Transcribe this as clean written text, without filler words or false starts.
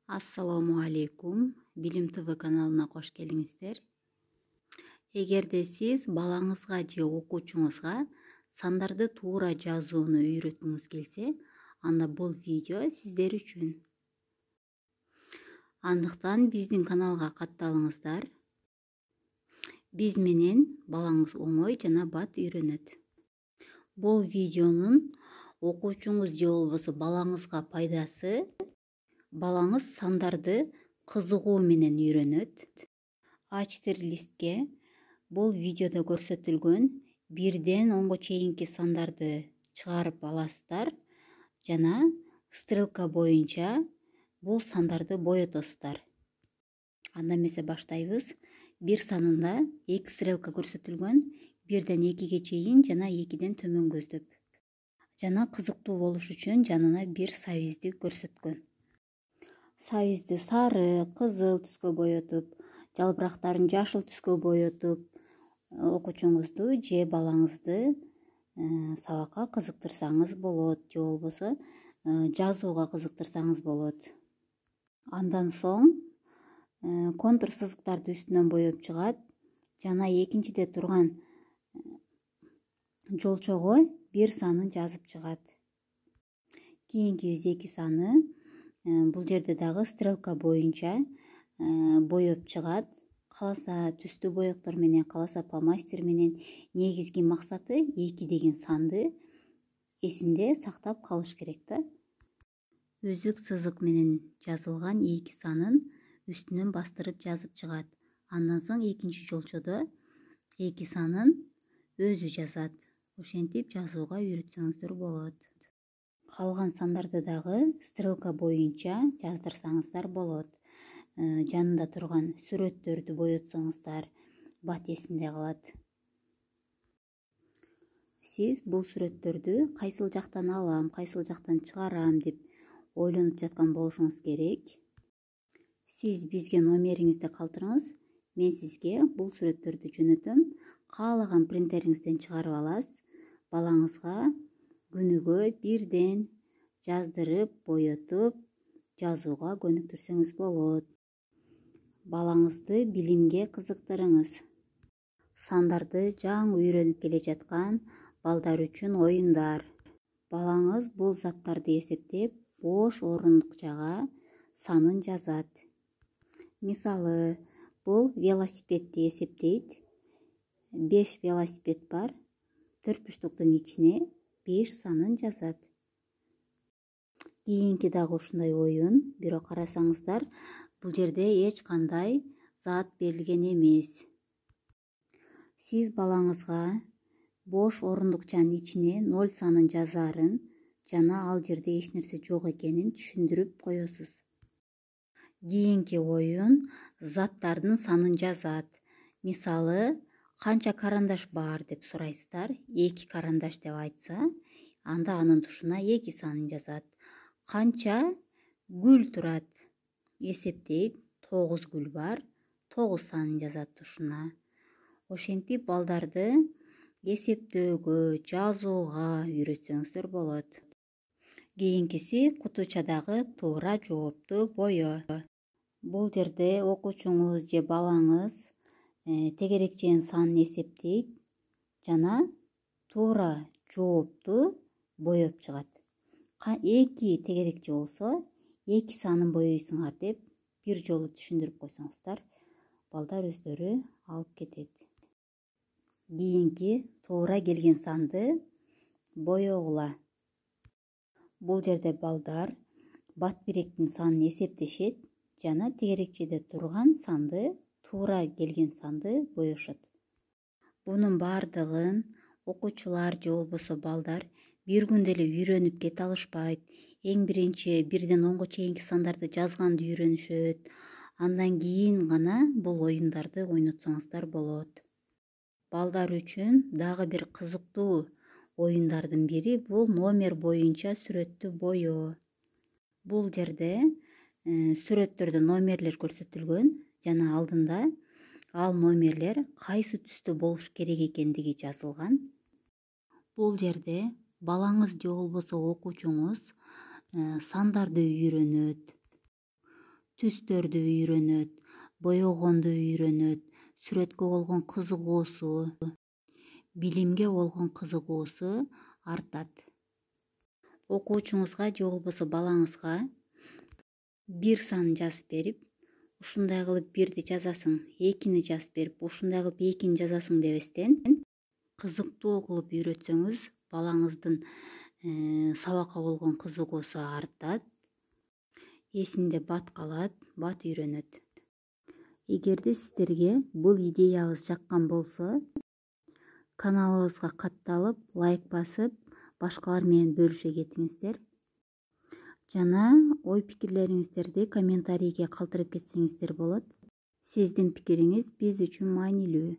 Assalamu алейкум. Билим ТВ каналына кош келиңиздер. Эгерде сиз балаңызга же окуучуңузга сандарды туура жазууну үйрөткүңүз келсе, анда бул видео сиздер үчүн. Андыктан биздин каналга катталыңыздар. Биз менен балаңыз оңой жана бат үйрөнөт. Бул видеонун окуучуңуз же болбосо балаңызга пайдасы: балаңыз сандарды кызыгуу менен үйрөнөт. А4 листке бул видеодо көрсөтүлгөн 1ден 10го чейинки сандарды чыгарып аласыздар жана стрелка боюнча бул сандарды боетосуздар. Анда эмесе баштайбыз. 1 санында 2 стрелка көрсөтүлгөн, 1ден 2ге чейин жана 2ден төмөн көздөп. Жана кызыктуу болуш үчүн жанына 1 сабизди көрсөткөн. Сабизди сары, кызыл түскө боетуп, жалбырактарын жашыл түскө боетуп, окуучуңузду же балаңызды сабакка кызыктырсаңыз болот, же болбосо жазууга кызыктырсаңыз болот. Андан соң контур сызыктарды үстүнөн боеп чыгат жана экинчиде турган жолчого 1 санын жазып чыгат. Кийинки 2 саны бул жерде дагы стрелка боюнча боеп чыгат. Каласа түстүү боектор менен, каласа фломастер менен. Негизги максаты 2 деген санды эсинде сактап калыш керек да. Үзүк сызык менен жазылган 2 санын үстүнөн бастырып жазып чыгат. Андан соң экинчи жолчодо 2 санын өзү жазат. Ошентип жазууга үйрөтсөңүздөр болот. Калган сандарды дагы стрелка боюнча жаздырсаңыздар болот. Жанында турган сүрөттөрдү боетсоңуздар бат эсинде калат. Сиз бул сүрөттөрдү кайсыл жактан алам, кайсыл жактан чыгарам деп ойлонуп жаткан болушуңуз керек. Сиз бизге номериңизди калтырыңыз. Мен сизге бул сүрөттөрдү жөнөтөм. Каалаган принтериңизден чыгарып аласыз. Балаңызга күнүгө 1ден жаздырып, боетуп, жазууга көнүктүрсөңүз болот. Балаңызды билимге кызыктырыңыз. Сандарды жаңы үйрөнүп келе жаткан балдар үчүн оюндар. Балаңыз бул заттарды эсептеп, бош орундукчага санын жазат. Мисалы, бул велосипедди эсептейт. 5 велосипед бар. 4 буштуктун ичине 5 санын жазат. Кийинки дагы ушундай оюн, бирок карасаңыздар, бул жерде эч кандай зат берилген эмес. Сиз балаңызга бош орундукчанын ичине 0 санын жазаарын жана ал жерде эч нерсе жок экенин түшүндүрүп коесуз. Кийинки оюн заттардын санын жазат. Мисалы, канча карандаш бар деп сурайсыздар. 2 карандаш деп айтса, анда анын тушуна 2 санын жазат. Канча гүл турат? Эсептейт. 9 гүл бар. 9 санын жазат тушуна. Ошентип балдарды эсептөөгө, жазууга үйрөтсөңүздөр болот. Кийинкиси кутучадагы туура жоопту бою. Бул жерде окуучуңуз же балаңыз тегерекченин санын эсептейт жана туура жоопту боеп чыгат. 2 тегерекче болсо 2 санын боейсуңар деп бир жолу түшүндүрүп койсоңуздар, балдар өздөрү алып кетет. Кийинки туура келген санды боегула. Бул жерде балдар бат биректин санын эсептешет жана тегерекчеде турган санды, туура келген санды боешот. Бунун бардыгын окуучулар же болбосо балдар бир күндө эле үйрөнүп кете алышпайт. Эң биринчи 1ден 10го чейинки сандарды жазганды үйрөнүшөт. Андан кийин гана бул оюндарды ойнотсоңуздар болот. Балдар үчүн дагы бир кызыктуу оюндардын бири бул номер боюнча сүрөттү боёо. Бул жерде сүрөттөрдө номерлер көрсөтүлгөн жана алдында ал номерлер кайсы түстө болуш керек экендиги жазылган. Бул жерде балаңыз же болбосо окуучуңуз сандарды үйрөнөт. түстөрдү үйрөнөт, боёгонду үйрөнөт, сүрөткө болгон кызыгуусу, билимге болгон кызыгуусу артат. Окуучуңузга же болбосо балаңызга бир санын жазып берип, ушундай кылып бирди жазасың, экини жазып берип, ушундай кылып экини жазасың дебестен, кызыктуу кылып үйрөтсөңүз, балаңыздын сабакка болгон кызыгуусу артат, эсинде бат калат, бат үйрөнөт. Эгерде сиздерге бул идеябыз жаккан болсо, каналыбызга катталып, лайк басып, башкалар менен бөлүшө кетиңиздер. Жана ой пикирлериңиздерди комментарийге калтырып кетсеңиздер болот. Сиздин пикириңиз биз үчүн маанилүү.